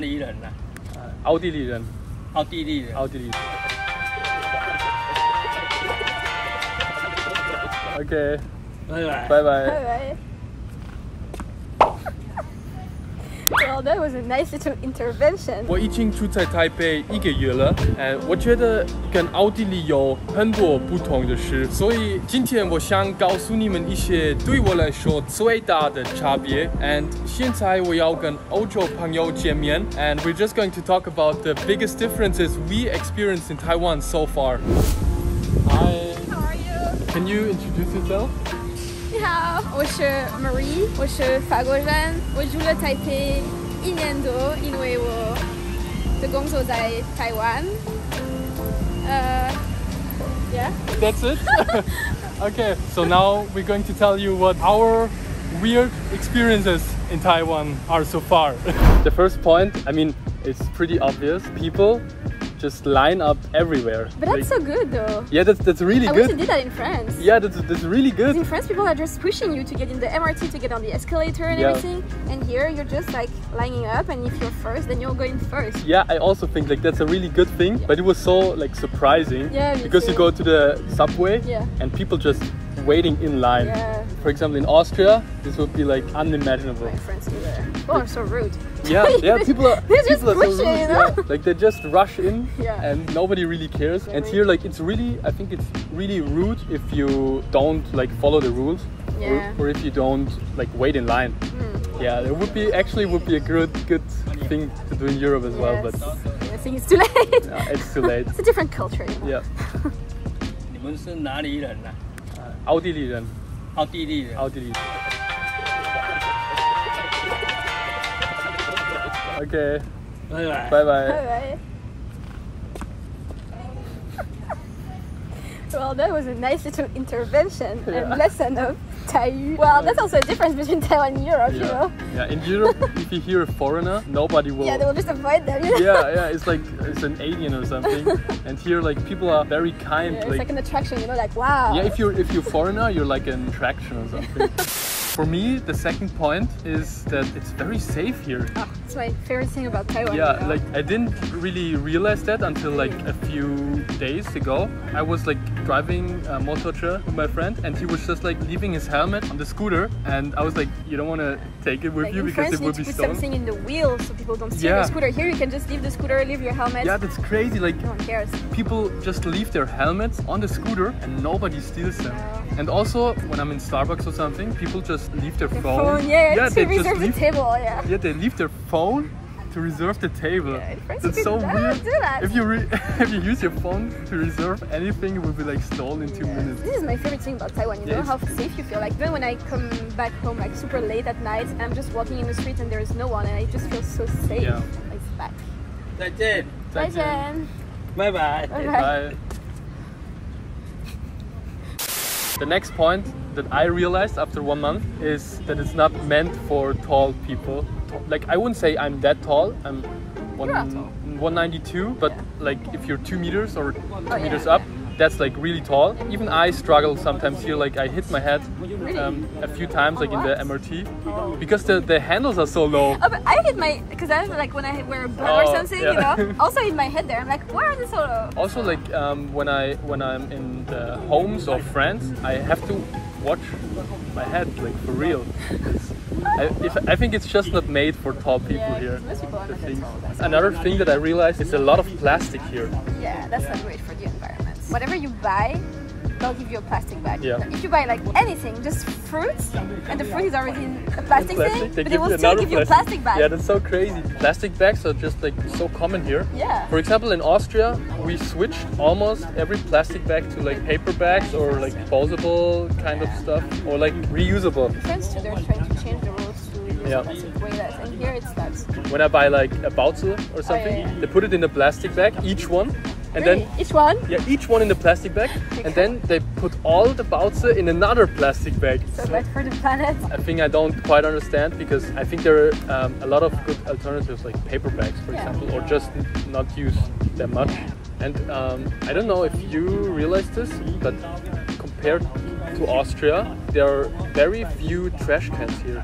哪里人啊？奥地利人。奥地利人。奥地利人。OK， 拜拜。拜拜。拜拜。Well, that was a nice little intervention. 我已经住在台北1个月了，我觉得跟奥地利有很多不同的事，所以今天我想告诉你们一些对我来说最大的差别。And 现在我要跟欧洲朋友见面 ，and we're just going to talk about the biggest differences we experienced in Taiwan so far. Hi. How are you? Can you introduce yourself? 你好，我是 Marie， 我是法国人，我住了台北1年多，因为我的工作在台湾。Yeah. That's it? Okay, so now we're going to tell you what our weird experiences in Taiwan are so far. The first point, I mean, it's pretty obvious. People just line up everywhere. But that's so good though. Yeah, that's really I good. wish they did that in France. Yeah, that's really good. In France, people are just pushing you to get in the MRT, to get on the escalator and everything. And here, you're just like lining up, and if you're first, then you're going first. Yeah, I also think like that's a really good thing. But it was so like surprising. Yeah, because you go to the subway and people just waiting in line. Yeah. For example, in Austria, this would be like unimaginable. My friends do that. People are so rude. Yeah, people are just so pushing, rude, you know? yeah. Like they just rush in Yeah. and nobody really cares. And here, like I think it's really rude if you don't like follow the rules, or if you don't like wait in line. Yeah, it would be a good thing to do in Europe as well, but I think it's too late. It's too late. It's a different culture. You know? Yeah. 你们是哪里人啊？奥地利人。奥地利人。奥地利人。OK， 拜拜。拜拜。Bye bye. Well, that was a nice little intervention and lesson of Taiyu. Well, that's also a difference between Taiwan and Europe, you know? Yeah, in Europe, if you hear a foreigner, nobody will... Yeah, they will just avoid them, you know? Yeah, it's like it's an alien or something. And here, like, people are very kind. Yeah, it's like an attraction, you know, like, wow. Yeah, if you're foreigner, you're like an attraction or something. For me, the second point is that it's very safe here. Oh, it's my favorite thing about Taiwan. Yeah, you know? like I didn't really realize that until like a few days ago. I was like driving a motorcycle with my friend, and he was just like leaving his helmet on the scooter, and I was like, you don't want to take it with like you because France, it would be put stolen. something in the wheel so people don't steal your scooter. Here you can just leave the scooter, leave your helmet. Yeah, that's crazy. Like no one cares. People just leave their helmets on the scooter and nobody steals them. No. And also when I'm in Starbucks or something, people just leave their phone. Yeah, they to reserve the table. Yeah. Yeah, they leave their phone to reserve the table. Yeah, in France That's you so can weird. do that. If you use your phone to reserve anything, it will be like stolen in 2 minutes. This is my favorite thing about Taiwan, you know, how safe you feel. Like even when I come back home like super late at night and I'm just walking in the street and there is no one and I just feel so safe. Yeah. Like it's back. 再见。再见。拜拜。Bye. The next point that I realized after 1 month is that it's not meant for tall people. Like I wouldn't say I'm that tall. I'm 192, but like if you're 2 meters or 2 meters up, that's like really tall. Even I struggle sometimes here. Like I hit my head a few times, like in the MRT, because the handles are so low. Oh, but I hit my, because I like when I wear a bun or something, you know. Also hit my head there. I'm like, why are they so low? Also, like when I'm in the homes of friends, I have to watch my head, like for real. I think it's just not made for tall people here. Most people are not that tall. Another thing that I realized is a lot of plastic here. Yeah, that's not great for the environment. Whatever you buy, they'll give you a plastic bag. Yeah. If you buy like anything, just fruits, and the fruit is already in a plastic thing, but they will still give you a plastic bag. Yeah, that's so crazy. Plastic bags are just like so common here. Yeah. For example, in Austria, we switched almost every plastic bag to like paper bags or like disposable kind of stuff, or like reusable. France too, they're trying to change the rules to use plastic way less, and here it's that. When I buy like a baozi or something, they put it in a plastic bag, each one. And really? then each one? Yeah, each one in the plastic bag, and then they put all the baozi in another plastic bag. So bad for the planet. I think I don't quite understand, because I think there are a lot of good alternatives like paper bags, for example, or just not use them much. And I don't know if you realize this, but compared to Austria, there are very few trash cans here.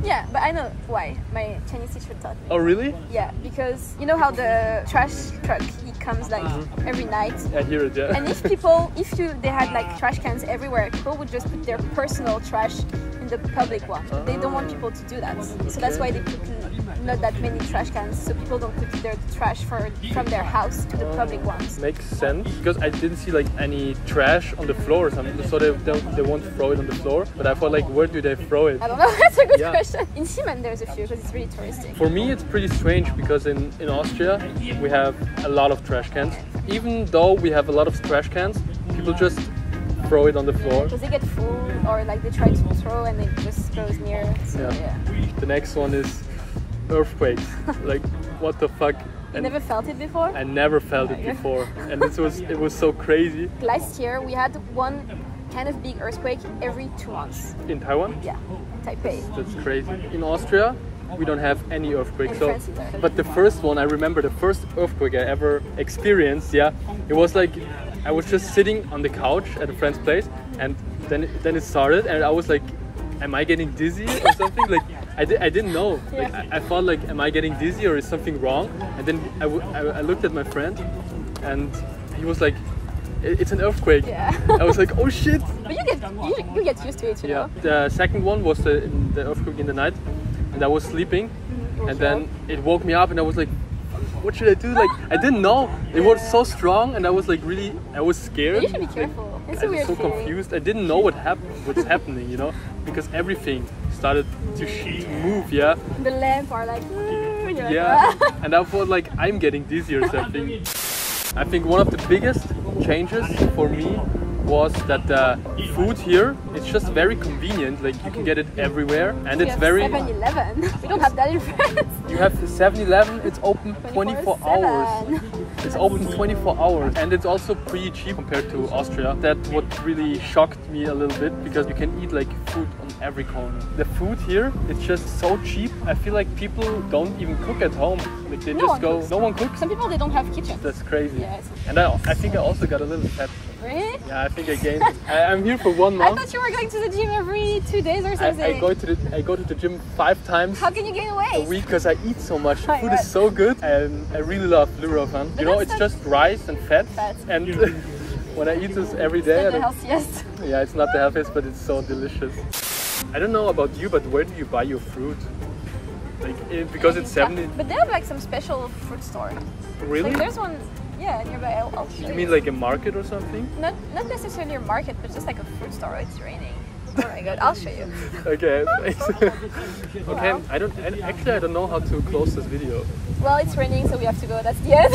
Yeah, but I know why. My Chinese teacher taught me. Oh, really? Yeah, because you know how the trash truck, he comes like every night. I hear it, yeah. And if they had like trash cans everywhere, people would just put their personal trash in the public one. They don't want people to do that. So that's why they put not that many trash cans, so people don't put their trash from their house to the public ones. Makes sense, because I didn't see like any trash on the floor or something, so they won't throw it on the floor. But I thought like, where do they throw it? I don't know, that's a good question. In Siemen there's a few, because it's really touristic. For me it's pretty strange, because in Austria we have a lot of trash cans. Even though we have a lot of trash cans, people just throw it on the floor. Because they get full, or like they try to throw and it just goes near. So, yeah. The next one is earthquakes. Like, what the fuck? You never felt it before? I never felt it before, and it was so crazy. Last year we had one kind of big earthquake every 2 months. In Taiwan? Yeah, Taipei. That's crazy. In Austria, we don't have any earthquakes. In France either. But the first one, I remember the first earthquake I ever experienced. Yeah, it was like I was just sitting on the couch at a friend's place, and then it started, and I was like, am I getting dizzy or something? Like I didn't know. Like, I thought like, am I getting dizzy or is something wrong? And then I looked at my friend, and he was like, it's an earthquake. Yeah. I was like, oh shit. But you get used to it, you know. The second one was the earthquake in the night, and I was sleeping, and then it woke me up, and I was like, what should I do? Like, I didn't know. It was so strong, and I was like I was scared. You should be careful. It's a weird so feeling. confused. I didn't know what's happening, you know, because everything started to move, yeah. The lamp are like, yeah, and I thought like I'm getting dizzy or something. I think one of the biggest changes for me was that the food here, it's just very convenient. Like, you can get it everywhere, and it's very 7-Eleven. We don't have that in France. You have 7-Eleven, it's open 24 hours. It's open 24 hours, and it's also pretty cheap compared to Austria. That's what really shocked me a little bit, because you can eat like food on every corner. The food here, it's just so cheap. I feel like people don't even cook at home. Like, they just go, no one cooks. Some people, they don't have kitchens. That's crazy. Yeah, and I think I also got a little fat. Really? Yeah, I think I gained. I'm here for 1 month. I thought you were going to the gym every 2 days or something. I go to the gym 5 times. How can you gain weight? A week, because I eat so much. The food is so good, and I really love Lurofan. You know, it's just rice and fat. And when I eat this every day, it's not the healthiest. Yeah, it's not the healthiest, but it's so delicious. I don't know about you, but where do you buy your fruit? Like, because it's 70. But they have like some special fruit store. Really? Like, there's one. Yeah, nearby. I'll show you. You mean like a market or something? Not necessarily a market, but just like a fruit store. It's raining. Oh my god, I'll show you. Okay, thanks. Okay, I don't know how to close this video. Well, it's raining, so we have to go. That's the end.